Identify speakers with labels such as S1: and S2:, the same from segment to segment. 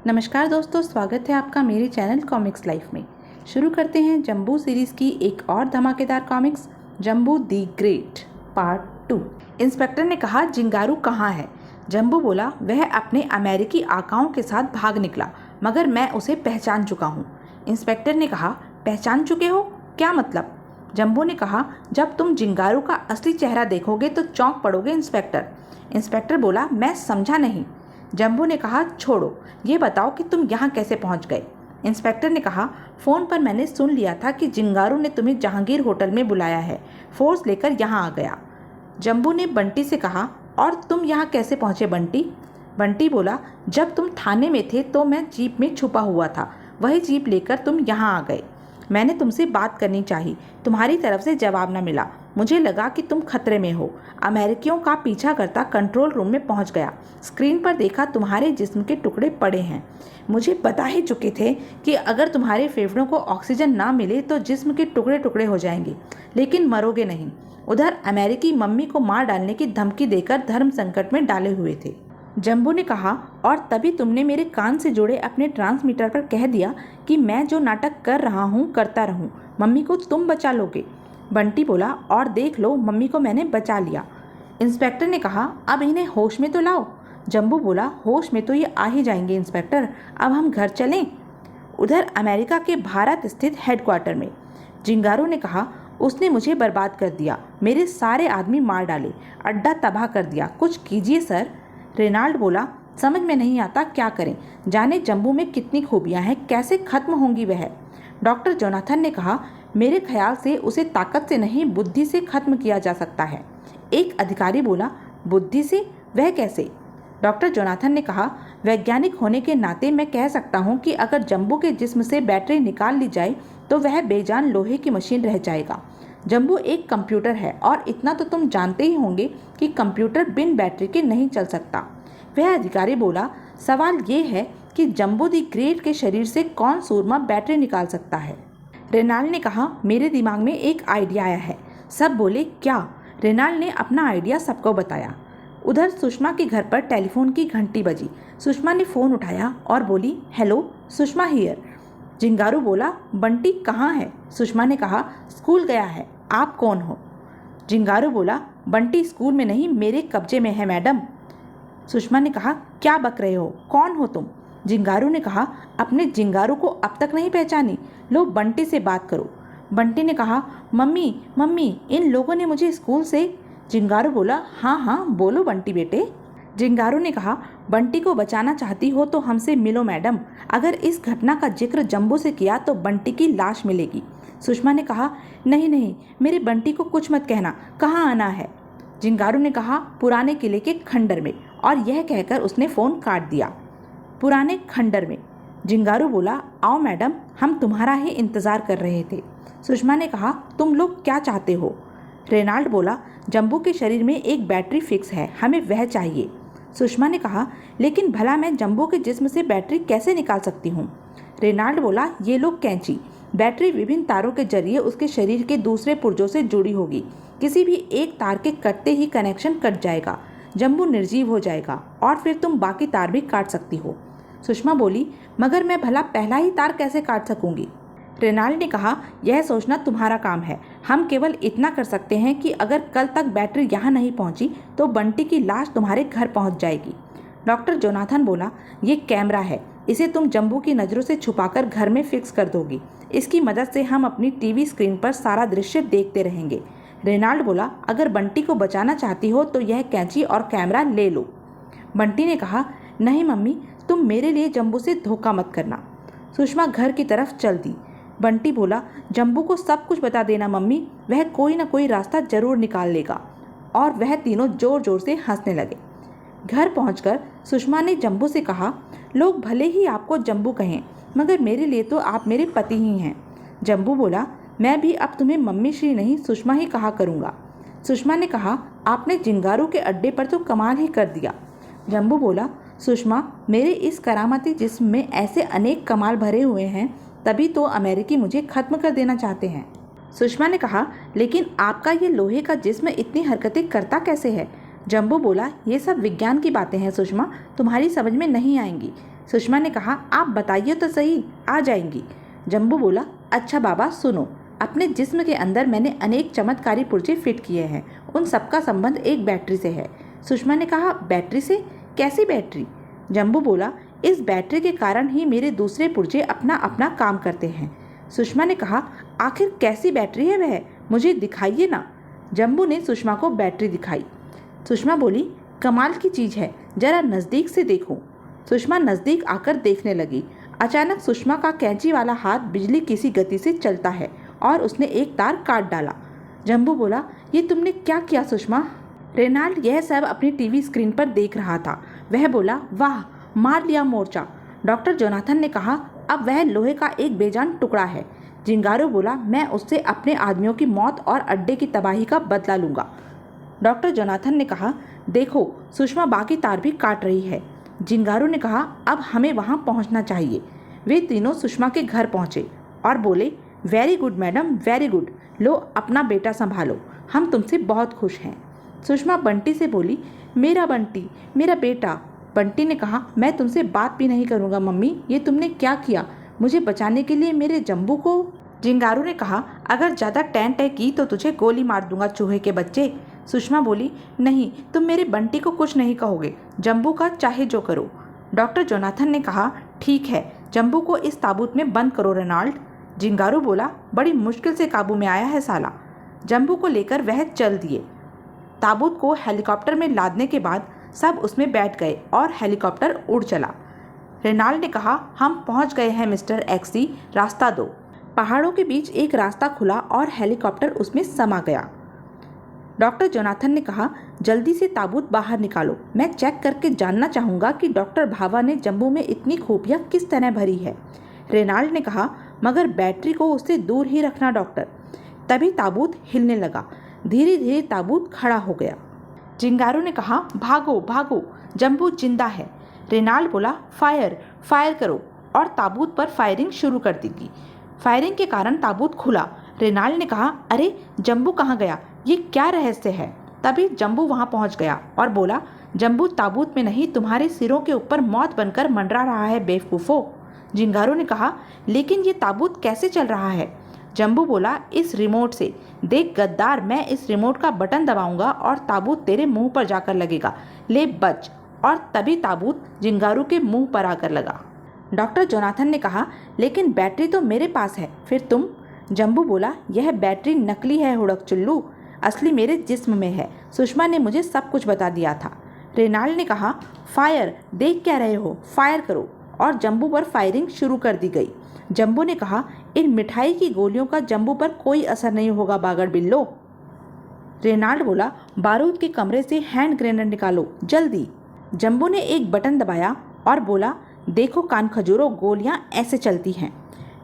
S1: नमस्कार दोस्तों, स्वागत है आपका मेरे चैनल कॉमिक्स लाइफ में। शुरू करते हैं जंबू सीरीज़ की एक और धमाकेदार comics, जंबू the great part 2। Inspector ने कहा, जिंगारू कहाँ है? जंबू बोला, वह अपने अमेरिकी आकाओं के साथ भाग निकला, मगर मैं उसे पहचान चुका हूँ। इंस्पेक्टर ने कहा, पहचान चुके हो? क्या मतलब? जंबू ने कहा, जब तुम जिंगारू का असली चेहरा देखोगे तो चौंक पड़ोगे इंस्पेक्टर। इंस्पेक्टर बोला, मैं समझा नहीं। जंबू ने कहा, छोड़ो, ये बताओ कि तुम यहाँ कैसे पहुँच गए? इंस्पेक्टर ने कहा, फ़ोन पर मैंने सुन लिया था कि जिंगारू ने तुम्हें जहांगीर होटल में बुलाया है, फोर्स लेकर यहाँ आ गया। जंबू ने बंटी से कहा, और तुम यहाँ कैसे पहुँचे बंटी? बंटी बोला, जब तुम थाने में थे तो मैं जीप में छुपा हुआ था, वही जीप लेकर तुम यहाँ आ गए। मैंने तुमसे बात करनी चाहिए, तुम्हारी तरफ से जवाब न मिला। मुझे लगा कि तुम खतरे में हो। अमेरिकियों का पीछा करता कंट्रोल रूम में पहुंच गया। स्क्रीन पर देखा तुम्हारे जिस्म के टुकड़े पड़े हैं। मुझे बता ही चुके थे कि अगर तुम्हारे फेफड़ों को ऑक्सीजन ना मिले तो जिस्म के टुकड़े टुकड़े हो जाएंगे, लेकिन मरोगे नहीं। उधर अमेरिकी मम्मी को मार डालने की धमकी देकर धर्म संकट में डाले हुए थे। जंबू ने कहा, और तभी तुमने मेरे कान से जुड़े अपने ट्रांसमीटर पर कह दिया कि मैं जो नाटक कर रहा हूँ करता रहूँ, मम्मी को तुम बचा लोगे। बंटी बोला, और देख लो, मम्मी को मैंने बचा लिया। इंस्पेक्टर ने कहा, अब इन्हें होश में तो लाओ। जंबू बोला, होश में तो ये आ ही जाएंगे इंस्पेक्टर, अब हम घर चलें। उधर अमेरिका के भारत स्थित हेडक्वार्टर में जिंगारू ने कहा, उसने मुझे बर्बाद कर दिया, मेरे सारे आदमी मार डाले, अड्डा तबाह कर दिया, कुछ कीजिए सर। रेनाल्ड बोला, समझ में नहीं आता क्या करें, जाने जंबू में कितनी खूबियां हैं, कैसे खत्म होंगी वह। डॉक्टर जोनाथन ने कहा, मेरे ख्याल से उसे ताकत से नहीं बुद्धि से खत्म किया जा सकता है। एक अधिकारी बोला, बुद्धि से? वह कैसे? डॉक्टर जोनाथन ने कहा, वैज्ञानिक होने के नाते मैं कह सकता हूँ कि अगर जंबू के जिस्म से बैटरी निकाल ली जाए तो वह बेजान लोहे की मशीन रह जाएगा। जंबू एक कंप्यूटर है, और इतना तो तुम जानते ही होंगे कि कंप्यूटर बिन बैटरी के नहीं चल सकता। वह अधिकारी बोला, सवाल ये है कि जंबू दी ग्रेट के शरीर से कौन सूरमा बैटरी निकाल सकता है? रेनाल्ड ने कहा, मेरे दिमाग में एक आइडिया आया है। सब बोले, क्या? रेनाल्ड ने अपना आइडिया सबको बताया। उधर सुषमा के घर पर टेलीफोन की घंटी बजी। सुषमा ने फ़ोन उठाया और बोली, हेलो, सुषमा हियर। जिंगारू बोला, बंटी कहाँ है? सुषमा ने कहा, स्कूल गया है। आप कौन हो? जिंगारू बोला, बंटी स्कूल में नहीं, मेरे कब्जे में है मैडम। सुषमा ने कहा, क्या बक रहे हो? कौन हो तुम? जिंगारू ने कहा, अपने जिंगारू को अब तक नहीं पहचानी? लो, बंटी से बात करो। बंटी ने कहा, मम्मी मम्मी, इन लोगों ने मुझे स्कूल से। जिंगारू बोला, हाँ हाँ बोलो बंटी बेटे। जिंगारू ने कहा, बंटी को बचाना चाहती हो तो हमसे मिलो मैडम। अगर इस घटना का जिक्र जंबू से किया तो बंटी की लाश मिलेगी। सुषमा ने कहा, नहीं नहीं, मेरे बंटी को कुछ मत कहना, कहाँ आना है? जिंगारू ने कहा, पुराने किले के खंडर में, और यह कहकर उसने फ़ोन काट दिया। पुराने खंडर में? जिंगारू बोला, आओ मैडम, हम तुम्हारा ही इंतज़ार कर रहे थे। सुषमा ने कहा, तुम लोग क्या चाहते हो? रेनाल्ड बोला, जंबू के शरीर में एक बैटरी फिक्स है, हमें वह चाहिए। सुषमा ने कहा, लेकिन भला मैं जंबू के जिस्म से बैटरी कैसे निकाल सकती हूँ? रेनाल्ड बोला, ये लो कैंची। बैटरी विभिन्न तारों के जरिए उसके शरीर के दूसरे पुर्जों से जुड़ी होगी। किसी भी एक तार के कटते ही कनेक्शन कट जाएगा, जंबू निर्जीव हो जाएगा, और फिर तुम बाकी तार भी काट सकती हो। सुषमा बोली, मगर मैं भला पहला ही तार कैसे काट सकूंगी? रेनाल्ड ने कहा, यह सोचना तुम्हारा काम है। हम केवल इतना कर सकते हैं कि अगर कल तक बैटरी यहाँ नहीं पहुँची तो बंटी की लाश तुम्हारे घर पहुँच जाएगी। डॉक्टर जोनाथन बोला, ये कैमरा है, इसे तुम जंबू की नज़रों से छुपाकर घर में फिक्स कर दोगी। इसकी मदद से हम अपनी टीवी स्क्रीन पर सारा दृश्य देखते रहेंगे। रेनाल्ड बोला, अगर बंटी को बचाना चाहती हो तो यह कैंची और कैमरा ले लो। बंटी ने कहा, नहीं मम्मी, तुम मेरे लिए जंबू से धोखा मत करना। सुषमा घर की तरफ चल दी। बंटी बोला, जंबू को सब कुछ बता देना मम्मी, वह कोई ना कोई रास्ता जरूर निकाल लेगा। और वह तीनों जोर जोर से हंसने लगे। घर पहुंचकर सुषमा ने जंबू से कहा, लोग भले ही आपको जंबू कहें, मगर मेरे लिए तो आप मेरे पति ही हैं। जंबू बोला, मैं भी अब तुम्हें मम्मी श्री नहीं, सुषमा ही कहा करूँगा। सुषमा ने कहा, आपने जिंगारू के अड्डे पर तो कमाल ही कर दिया। जंबू बोला, सुषमा, मेरे इस करामाती जिस्म में ऐसे अनेक कमाल भरे हुए हैं, तभी तो अमेरिकी मुझे खत्म कर देना चाहते हैं। सुषमा ने कहा, लेकिन आपका ये लोहे का जिस्म इतनी हरकतें करता कैसे है? जम्बू बोला, ये सब विज्ञान की बातें हैं सुषमा, तुम्हारी समझ में नहीं आएंगी। सुषमा ने कहा, आप बताइए तो सही, आ जाएंगी। जम्बू बोला, अच्छा बाबा सुनो, अपने जिस्म के अंदर मैंने अनेक चमत्कारी पुर्जे फिट किए हैं, उन सबका संबंध एक बैटरी से है। सुषमा ने कहा, बैटरी से? कैसी बैटरी? जम्बू बोला, इस बैटरी के कारण ही मेरे दूसरे पुर्जे अपना अपना काम करते हैं। सुषमा ने कहा, आखिर कैसी बैटरी है वह, मुझे दिखाइए ना। जम्बू ने सुषमा को बैटरी दिखाई। सुषमा बोली, कमाल की चीज़ है, जरा नज़दीक से देखो। सुषमा नज़दीक आकर देखने लगी। अचानक सुषमा का कैंची वाला हाथ बिजली किसी गति से चलता है और उसने एक तार काट डाला। जम्बू बोला, ये तुमने क्या किया सुषमा? रेनाल्ड यह सब अपनी टीवी स्क्रीन पर देख रहा था। वह बोला, वाह, मार लिया मोर्चा। डॉक्टर जोनाथन ने कहा, अब वह लोहे का एक बेजान टुकड़ा है। जिंगारो बोला, मैं उससे अपने आदमियों की मौत और अड्डे की तबाही का बदला लूँगा। डॉक्टर जोनाथन ने कहा, देखो सुषमा बाकी तार भी काट रही है। जिंगारो ने कहा, अब हमें वहाँ पहुँचना चाहिए। वे तीनों सुषमा के घर पहुँचे और बोले, very good madam, very good, लो अपना बेटा संभालो, हम तुमसे बहुत खुश हैं। सुषमा बंटी से बोली, मेरा बंटी, मेरा बेटा। बंटी ने कहा, मैं तुमसे बात भी नहीं करूँगा मम्मी, ये तुमने क्या किया, मुझे बचाने के लिए मेरे जम्बू को? जिंगारू ने कहा, अगर ज़्यादा टैं टैं की तो तुझे गोली मार दूंगा चूहे के बच्चे। सुषमा बोली, नहीं, तुम मेरे बंटी को कुछ नहीं कहोगे, जम्बू का चाहे जो करो। डॉक्टर जोनाथन ने कहा, ठीक है, जम्बू को इस ताबूत में बंद करो रेनाल्ड। जिंगारू बोला, बड़ी मुश्किल से काबू में आया है साला। जम्बू को लेकर वह चल दिए। ताबूत को हेलीकॉप्टर में लादने के बाद सब उसमें बैठ गए और हेलीकॉप्टर उड़ चला। रेनाल्ड ने कहा, हम पहुंच गए हैं मिस्टर एक्सी, रास्ता दो। पहाड़ों के बीच एक रास्ता खुला और हेलीकॉप्टर उसमें समा गया। डॉक्टर जोनाथन ने कहा, जल्दी से ताबूत बाहर निकालो, मैं चेक करके जानना चाहूँगा कि डॉक्टर भावा ने जम्बू में इतनी खूबियाँ किस तरह भरी है। रेनाल्ड ने कहा, मगर बैटरी को उससे दूर ही रखना डॉक्टर। तभी ताबूत हिलने लगा। धीरे धीरे ताबूत खड़ा हो गया। जिंगारो ने कहा, भागो भागो, जम्बू जिंदा है। रेनाल्ड बोला, फायर फायर करो, और ताबूत पर फायरिंग शुरू कर देगी। फायरिंग के कारण ताबूत खुला। रेनाल्ड ने कहा, अरे जम्बू कहाँ गया, ये क्या रहस्य है? तभी जम्बू वहाँ पहुँच गया और बोला, जम्बू ताबूत में नहीं, तुम्हारे सिरों के ऊपर मौत बनकर मंडरा रहा है बेवकूफ़ो। जिंगारो ने कहा, लेकिन ये ताबूत कैसे चल रहा है? जम्बू बोला, इस रिमोट से। देख गद्दार, मैं इस रिमोट का बटन दबाऊंगा और ताबूत तेरे मुंह पर जाकर लगेगा, ले बच। और तभी ताबूत जिंगारू के मुंह पर आकर लगा। डॉक्टर जोनाथन ने कहा, लेकिन बैटरी तो मेरे पास है, फिर तुम? जम्बू बोला, यह बैटरी नकली है हुड़क चुल्लू, असली मेरे जिस्म में है। सुषमा ने मुझे सब कुछ बता दिया था। रेनाल्ड ने कहा, फायर, देख क्या रहे हो, फायर करो। और जम्बू पर फायरिंग शुरू कर दी गई। जम्बू ने कहा, इन मिठाई की गोलियों का जम्बू पर कोई असर नहीं होगा बागड़ बिल्लो। रेनाल्ड बोला, बारूद के कमरे से हैंड ग्रेनेड निकालो जल्दी। जम्बू ने एक बटन दबाया और बोला, देखो कान खजूरो, गोलियां ऐसे चलती हैं।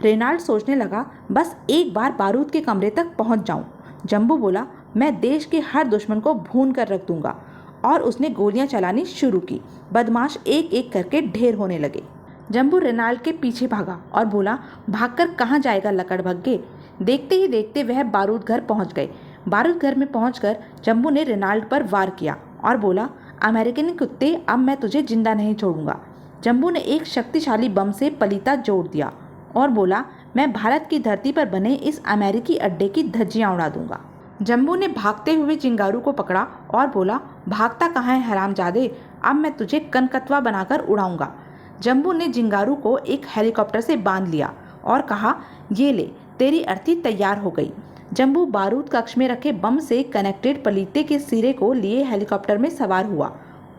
S1: रेनाल्ड सोचने लगा, बस एक बार बारूद के कमरे तक पहुंच जाऊं। जम्बू बोला, मैं देश के हर दुश्मन को भून कर रख दूंगा। और उसने गोलियां चलानी शुरू की। बदमाश एक एक करके ढेर होने लगे। जम्बू रेनाल्ड के पीछे भागा और बोला, भागकर कहाँ जाएगा लकड़भग्गे। देखते ही देखते वह बारूद घर पहुँच गए। बारूद घर में पहुँचकर जम्बू ने रेनाल्ड पर वार किया और बोला, अमेरिकन कुत्ते, अब मैं तुझे जिंदा नहीं छोड़ूंगा। जम्बू ने एक शक्तिशाली बम से पलीता जोड़ दिया और बोला, मैं भारत की धरती पर बने इस अमेरिकी अड्डे की धज्जियां उड़ा दूंगा। जम्बू ने भागते हुए जिंगारू को पकड़ा और बोला, भागता कहाँ है हरामजादे, अब मैं तुझे कनकतवा बनाकर उड़ाऊंगा। जम्बू ने जिंगारू को एक हेलीकॉप्टर से बांध लिया और कहा, ये ले, तेरी अर्थी तैयार हो गई। जम्बू बारूद कक्ष में रखे बम से कनेक्टेड पलीते के सिरे को लिए हेलीकॉप्टर में सवार हुआ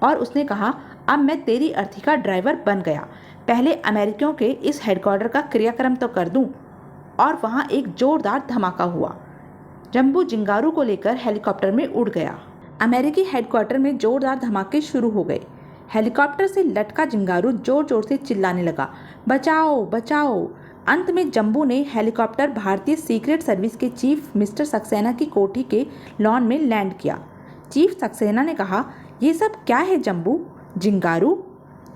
S1: और उसने कहा, अब मैं तेरी अर्थी का ड्राइवर बन गया। पहले अमेरिकियों के इस हेडक्वार्टर का क्रियाक्रम तो कर दूं। और वहाँ एक जोरदार धमाका हुआ। जम्बू जिंगारू को लेकर हेलीकॉप्टर में उड़ गया। अमेरिकी हेडक्वार्टर में जोरदार धमाके शुरू हो गए। हेलीकॉप्टर से लटका जिंगारू जोर जोर से चिल्लाने लगा, बचाओ बचाओ। अंत में जम्बू ने हेलीकॉप्टर भारतीय सीक्रेट सर्विस के चीफ मिस्टर सक्सेना की कोठी के लॉन में लैंड किया। चीफ सक्सेना ने कहा, ये सब क्या है जम्बू? जिंगारू?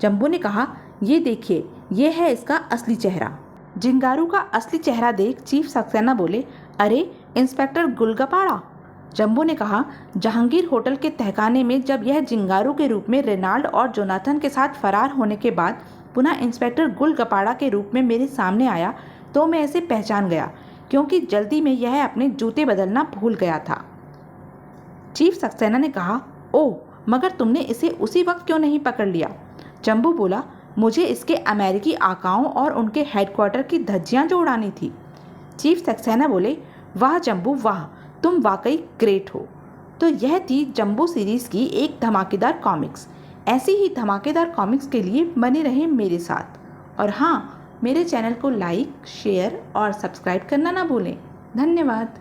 S1: जम्बू ने कहा, ये देखिए, ये है इसका असली चेहरा। जिंगारू का असली चेहरा देख चीफ सक्सेना बोले, अरे इंस्पेक्टर गुलगपाड़ा। जंबू ने कहा, जहांगीर होटल के तहखाने में जब यह जिंगारू के रूप में रेनाल्ड और जोनाथन के साथ फरार होने के बाद पुनः इंस्पेक्टर गुलगपाड़ा के रूप में मेरे सामने आया तो मैं इसे पहचान गया, क्योंकि जल्दी में यह अपने जूते बदलना भूल गया था। चीफ सक्सेना ने कहा, ओह, मगर तुमने इसे उसी वक्त क्यों नहीं पकड़ लिया? जंबू बोला, मुझे इसके अमेरिकी आकाओं और उनके हेडक्वार्टर की धज्जियां जो उड़ानी थी। चीफ सक्सेना बोले, वाह जंबू वाह, तुम वाकई ग्रेट हो। तो यह थी जंबू सीरीज़ की एक धमाकेदार कॉमिक्स। ऐसी ही धमाकेदार कॉमिक्स के लिए बने रहें मेरे साथ, और हाँ, मेरे चैनल को लाइक, शेयर और सब्सक्राइब करना ना भूलें। धन्यवाद।